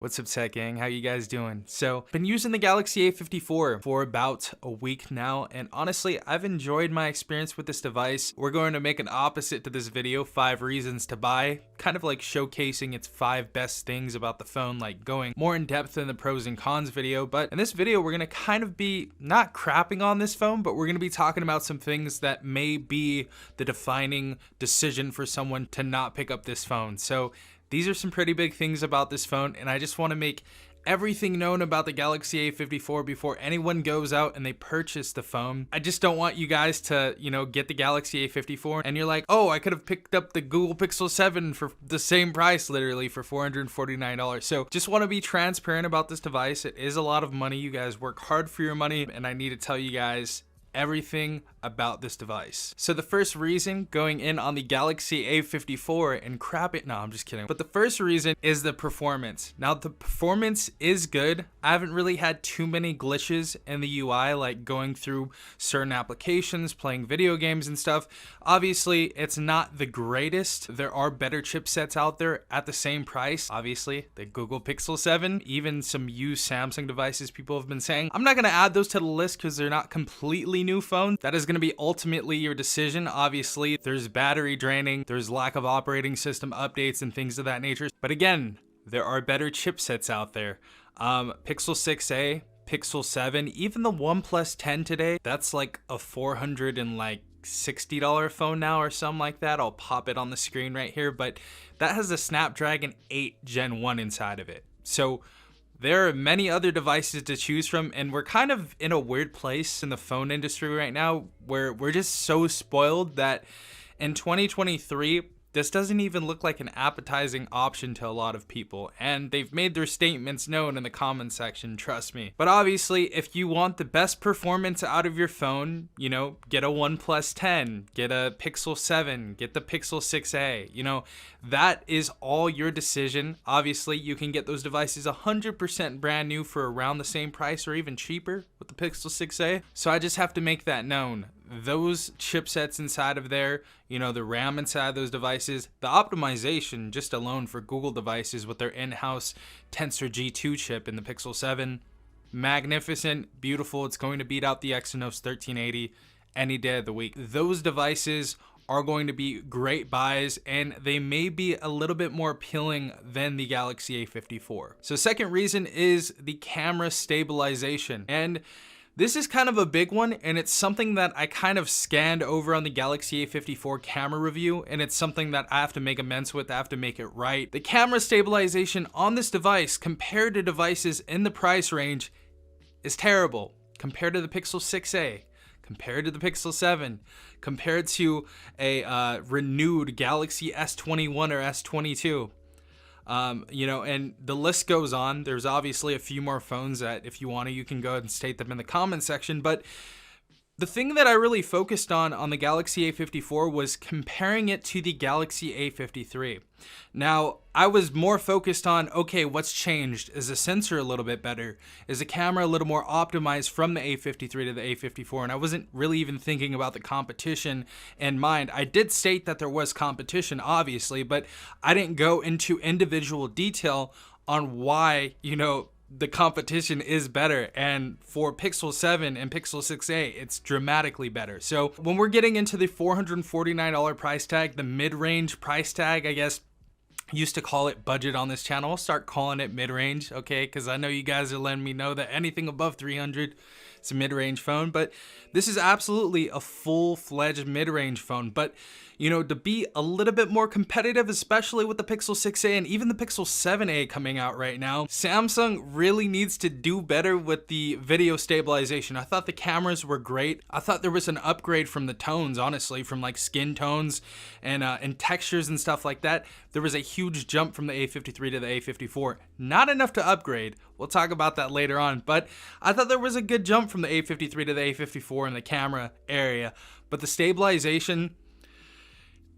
What's up, Tech Gang? How you guys doing? So, been using the Galaxy A54 for about a week now, and honestly, I've enjoyed my experience with this device. We're going to make an opposite to this video, 5 reasons to buy, kind of like showcasing its 5 best things about the phone, like going more in depth than the pros and cons video. But in this video, we're going to kind of be not crapping on this phone, but we're going to be talking about some things that may be the defining decision for someone to not pick up this phone. So, these are some pretty big things about this phone, and I just want to make everything known about the Galaxy A54 before anyone goes out and they purchase the phone. I just don't want you guys to, get the Galaxy A54 and you're like, oh, I could have picked up the Google Pixel 7 for the same price, literally, for $449. So just want to be transparent about this device. It is a lot of money. You guys work hard for your money, and I need to tell you guys everything about this device. So the first reason going in on the Galaxy A54 and crap it, no, I'm just kidding. But the first reason is the performance. Now the performance is good. I haven't really had too many glitches in the UI, like going through certain applications, playing video games and stuff. Obviously, it's not the greatest. There are better chipsets out there at the same price. Obviously, the Google Pixel 7, even some used Samsung devices people have been saying. I'm not gonna add those to the list because they're not completely new phones. That is going to be ultimately your decision. Obviously, there's battery draining, there's lack of operating system updates and things of that nature. But again, there are better chipsets out there. Pixel 6a, Pixel 7, even the OnePlus 10 today, that's like a $460 phone now or something like that. I'll pop it on the screen right here, but that has a Snapdragon 8 Gen 1 inside of it. So there are many other devices to choose from, and we're kind of in a weird place in the phone industry right now where we're just so spoiled that in 2023, this doesn't even look like an appetizing option to a lot of people, and they've made their statements known in the comment section, trust me. But obviously, if you want the best performance out of your phone, get a OnePlus 10, get a Pixel 7, get the Pixel 6a, that is all your decision. Obviously, you can get those devices 100% brand new for around the same price or even cheaper with the Pixel 6a. So I just have to make that known. Those chipsets inside of there, the RAM inside those devices, the optimization just alone for Google devices with their in-house Tensor G2 chip in the Pixel 7, magnificent, beautiful. It's going to beat out the Exynos 1380 any day of the week. Those devices are going to be great buys, and they may be a little bit more appealing than the Galaxy A54. So second reason is the camera stabilization. And this is kind of a big one, and it's something that I kind of scanned over on the Galaxy A54 camera review, and it's something that I have to make amends with. I have to make it right. The camera stabilization on this device compared to devices in the price range is terrible. Compared to the Pixel 6a, compared to the Pixel 7, compared to a renewed Galaxy S21 or S22. And the list goes on. There's obviously a few more phones that if you want to, you can go ahead and state them in the comment section. But the thing that I really focused on the Galaxy A54 was comparing it to the Galaxy A53. Now, I was more focused on, okay, what's changed? Is the sensor a little bit better? Is the camera a little more optimized from the A53 to the A54? And I wasn't really even thinking about the competition in mind. I did state that there was competition, obviously, but I didn't go into individual detail on why, the competition is better. And for Pixel 7 and Pixel 6a, it's dramatically better. So when we're getting into the $449 price tag, the mid-range price tag, I guess, used to call it budget on this channel. I'll start calling it mid-range, okay? Because I know you guys are letting me know that anything above 300 is a mid-range phone, but this is absolutely a full-fledged mid-range phone. But to be a little bit more competitive, especially with the Pixel 6a and even the Pixel 7a coming out right now, Samsung really needs to do better with the video stabilization. I thought the cameras were great. I thought there was an upgrade from the tones, honestly, from like skin tones and textures and stuff like that. There was a huge jump from the A53 to the A54. Not enough to upgrade. We'll talk about that later on, but I thought there was a good jump from the A53 to the A54 in the camera area. But the stabilization,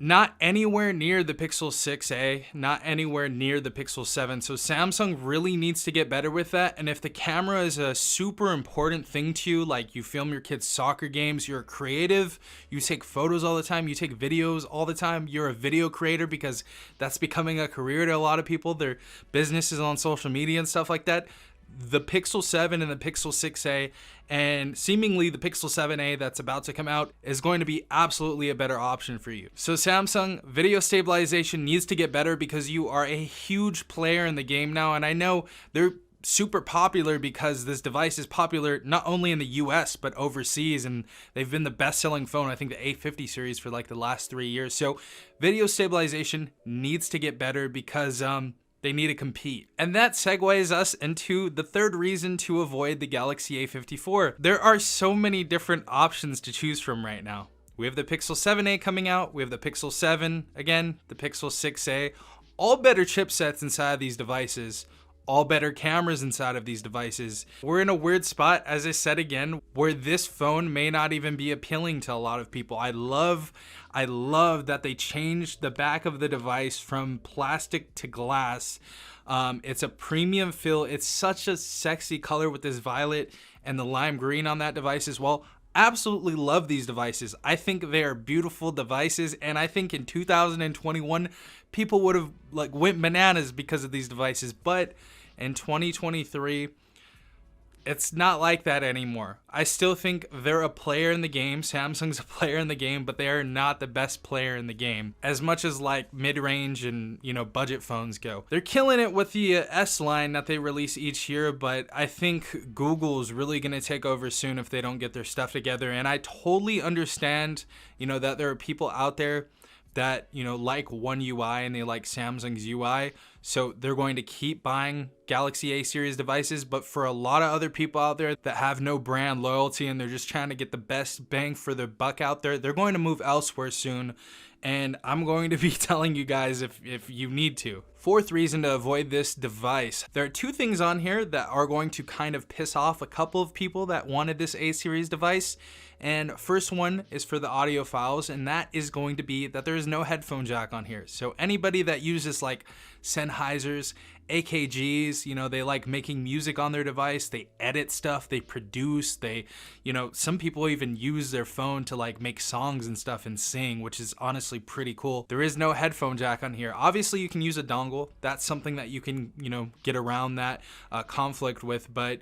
not anywhere near the Pixel 6a, not anywhere near the Pixel 7. So Samsung really needs to get better with that. And if the camera is a super important thing to you, like you film your kids' soccer games, you're creative, you take photos all the time, you take videos all the time, you're a video creator because that's becoming a career to a lot of people. Their business is on social media and stuff like that. The Pixel 7 and the Pixel 6a and seemingly the Pixel 7a that's about to come out is going to be absolutely a better option for you. So Samsung, video stabilization needs to get better because you are a huge player in the game now, and I know they're super popular because this device is popular not only in the US but overseas, and they've been the best-selling phone, I think the A50 series, for like the last 3 years. So video stabilization needs to get better because they need to compete. And that segues us into the third reason to avoid the Galaxy A54. There are so many different options to choose from right now. We have the Pixel 7a coming out, we have the Pixel 7, again, the Pixel 6a, all better chipsets inside of these devices, all better cameras inside of these devices. We're in a weird spot, as I said again, where this phone may not even be appealing to a lot of people. I love that they changed the back of the device from plastic to glass. It's a premium feel. It's such a sexy color with this violet and the lime green on that device as well. Absolutely love these devices. I think they are beautiful devices, and I think in 2021 people would have like went bananas because of these devices, but in 2023 it's not like that anymore. I still think they're a player in the game. Samsung's a player in the game, but they are not the best player in the game as much as like mid-range and, you know, budget phones go. They're killing it with the S line that they release each year, but I think Google's really going to take over soon if they don't get their stuff together. And I totally understand, you know, that there are people out there that, you know, like One UI and they like Samsung's UI, so they're going to keep buying Galaxy A series devices. But for a lot of other people out there that have no brand loyalty and they're just trying to get the best bang for their buck out there, they're going to move elsewhere soon. And I'm going to be telling you guys if you need to. Fourth reason to avoid this device. There are two things on here that are going to kind of piss off a couple of people that wanted this A series device. And first one is for the audiophiles, and that is going to be that there is no headphone jack on here. So anybody that uses like Sennheisers, AKGs, you know, they like making music on their device, they edit stuff, they produce, they, you know, some people even use their phone to like make songs and stuff and sing, which is honestly pretty cool. There is no headphone jack on here. Obviously you can use a dongle. That's something that you can, you know, get around that conflict with, but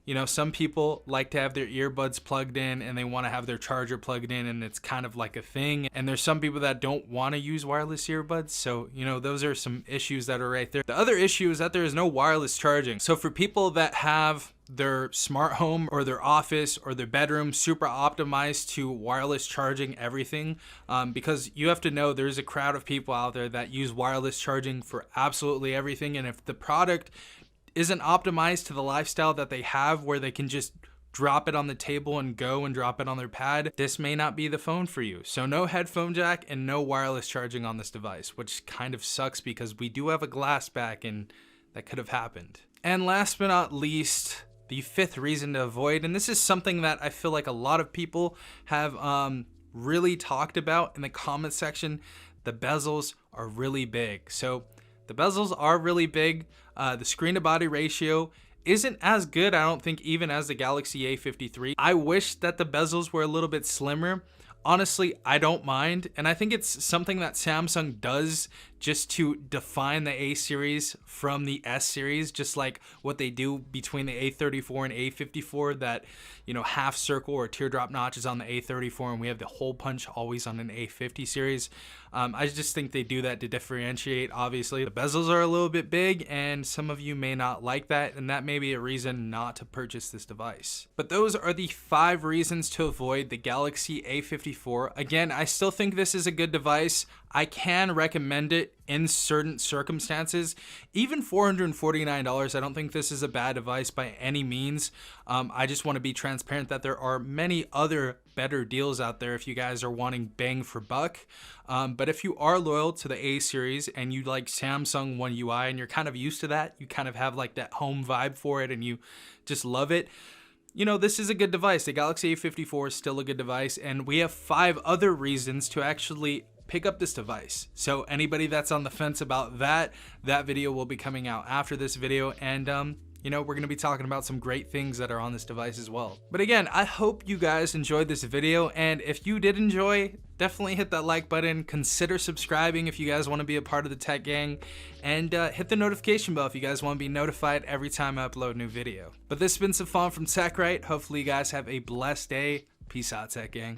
you know, some people like to have their earbuds plugged in and they want to have their charger plugged in, and it's kind of like a thing. And there's some people that don't want to use wireless earbuds. So, you know, those are some issues that are right there. The other issue is that there is no wireless charging. So for people that have their smart home or their office or their bedroom super optimized to wireless charging everything, because you have to know there's a crowd of people out there that use wireless charging for absolutely everything. And if the product isn't optimized to the lifestyle that they have, where they can just drop it on the table and go and drop it on their pad, this may not be the phone for you. So no headphone jack and no wireless charging on this device, which kind of sucks because we do have a glass back and that could have happened. And last but not least, the fifth reason to avoid, and this is something that I feel like a lot of people have really talked about in the comment section, the bezels are really big. So the bezels are really big. The screen to body ratio isn't as good, I don't think, even as the Galaxy A53. I wish that the bezels were a little bit slimmer. Honestly, I don't mind, and I think it's something that Samsung does just to define the A series from the S series, just like what they do between the A34 and A54, that, you know, half circle or teardrop notches on the A34, and we have the hole punch always on an A50 series. I just think they do that to differentiate. Obviously, the bezels are a little bit big, and some of you may not like that, and that may be a reason not to purchase this device. But those are the 5 reasons to avoid the Galaxy A54. Again, I still think this is a good device. I can recommend it in certain circumstances. Even $449, I don't think this is a bad device by any means. I just want to be transparent that there are many other better deals out there if you guys are wanting bang for buck. But if you are loyal to the A series and you like Samsung One UI and you're kind of used to that, you kind of have like that home vibe for it and you just love it, you know, this is a good device. The Galaxy A54 is still a good device, and we have 5 other reasons to actually pick up this device. So anybody that's on the fence about that video will be coming out after this video, and you know, we're going to be talking about some great things that are on this device as well. But again, I hope you guys enjoyed this video, and if you did enjoy, definitely hit that like button, consider subscribing if you guys want to be a part of the tech gang, and hit the notification bell if you guys want to be notified every time I upload a new video. But this has been Safan from TechRight. Hopefully you guys have a blessed day. Peace out, tech gang.